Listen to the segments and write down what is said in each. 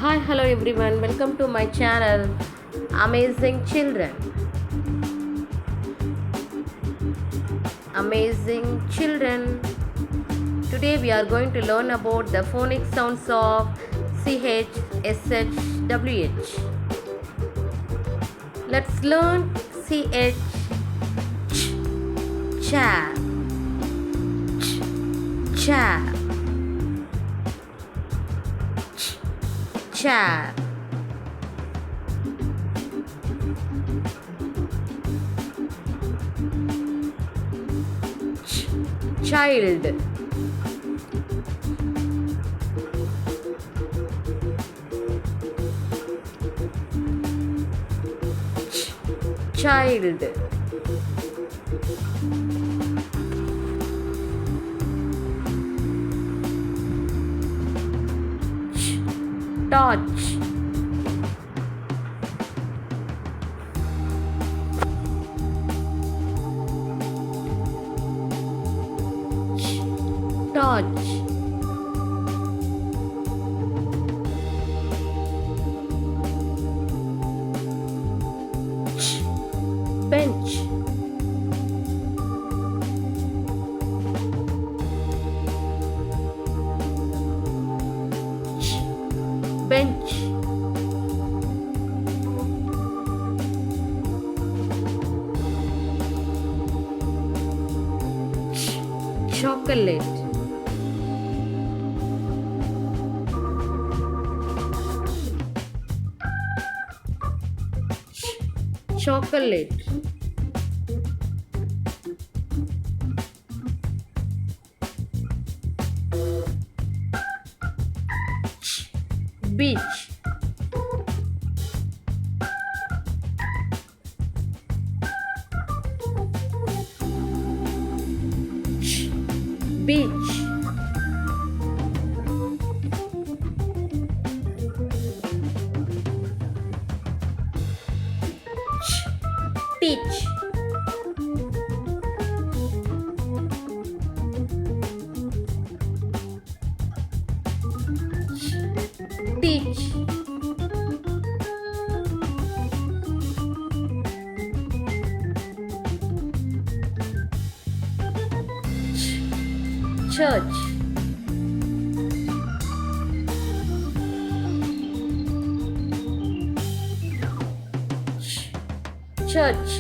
Hi, hello everyone. Welcome to my channel, Amazing Children. Amazing Children. Today we are going to learn about the phonic sounds of CH, SH, WH. Let's learn CH, chair, chair, chair. Child, child, torch, torch, bench, bench, chocolate, chocolate, beach, beach, teach, teach, church, church,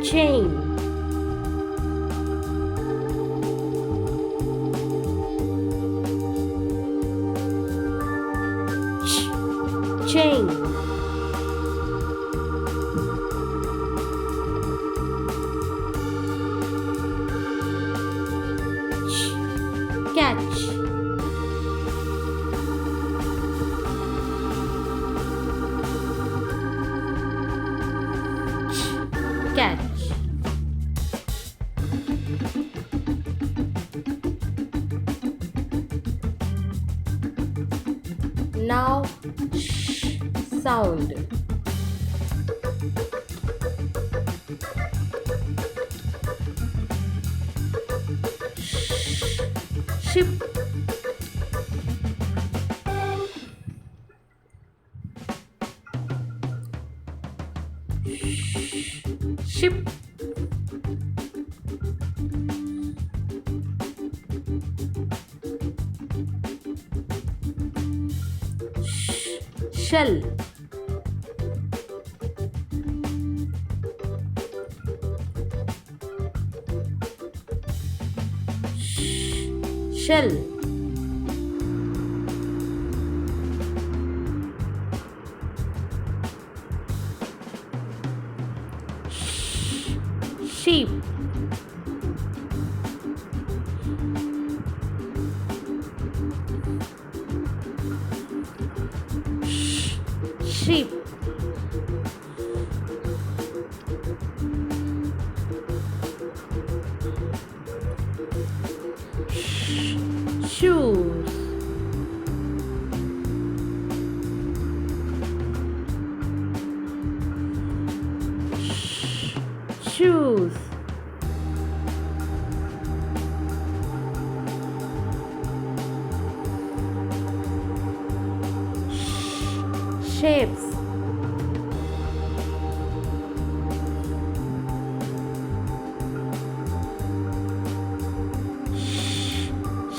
chain, chain, catch, catch. Now sound. Ship, ship, shell, shell, sheep, sheep, shoes, shoes. Shapes.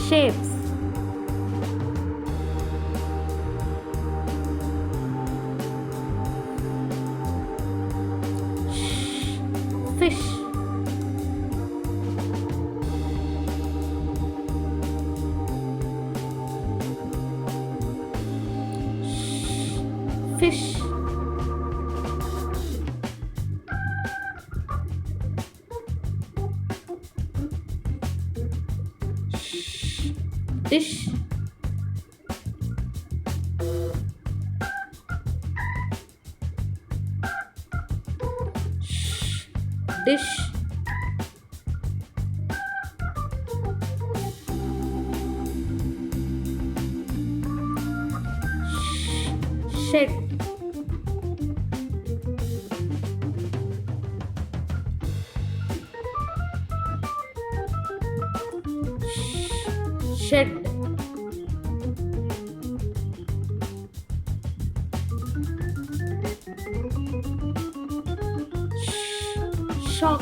Shapes. Fish. Fish. Dish. Dish. Shed. Shed. Shock.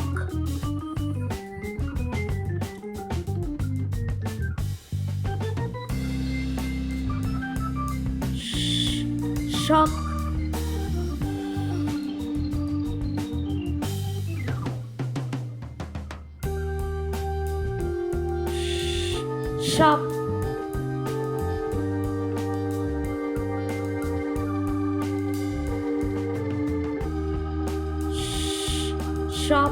Shock. Shop. Shop.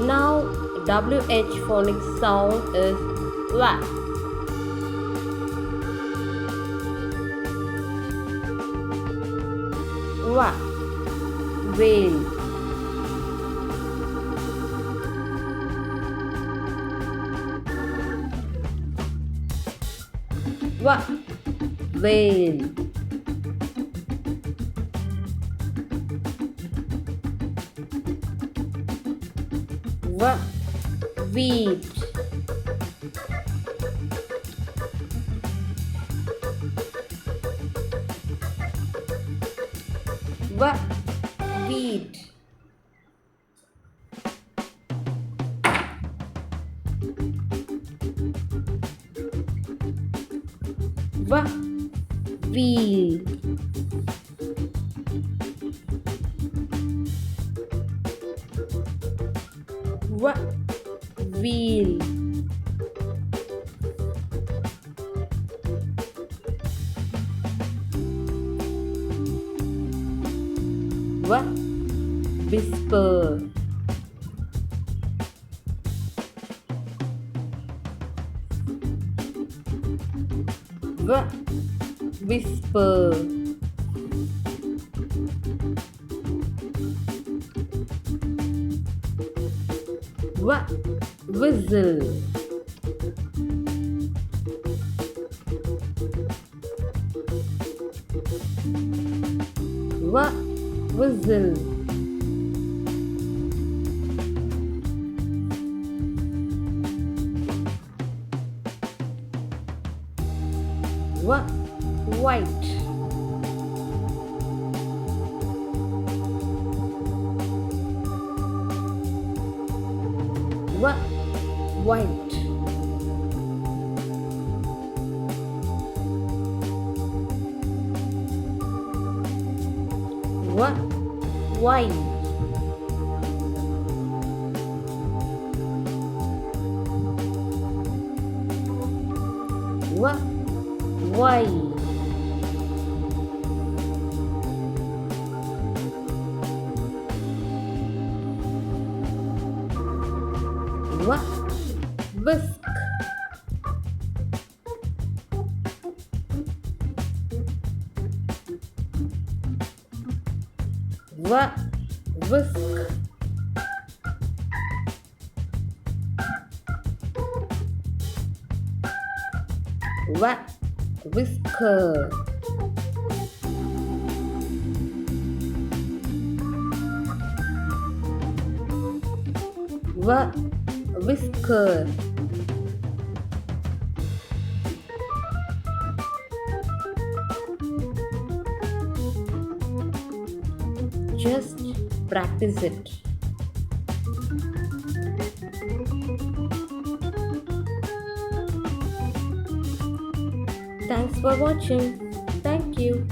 Now WH phonics sound is wa. Wa. Whale. Wa. Whale. Wa. Wheat. Wa. Wheat. Wa. Wheel. Wa. Wheel. Wa. Whisper. Wa. Whisper. Wa. Whistle. Wa. Whistle. Wa. White. Wa. White. Wa. Wine. Wa. Wine. Wa. Whisk. Wa. Whisk. Wa. whisker, whisker. Just practice it. Thanks for watching. Thank you.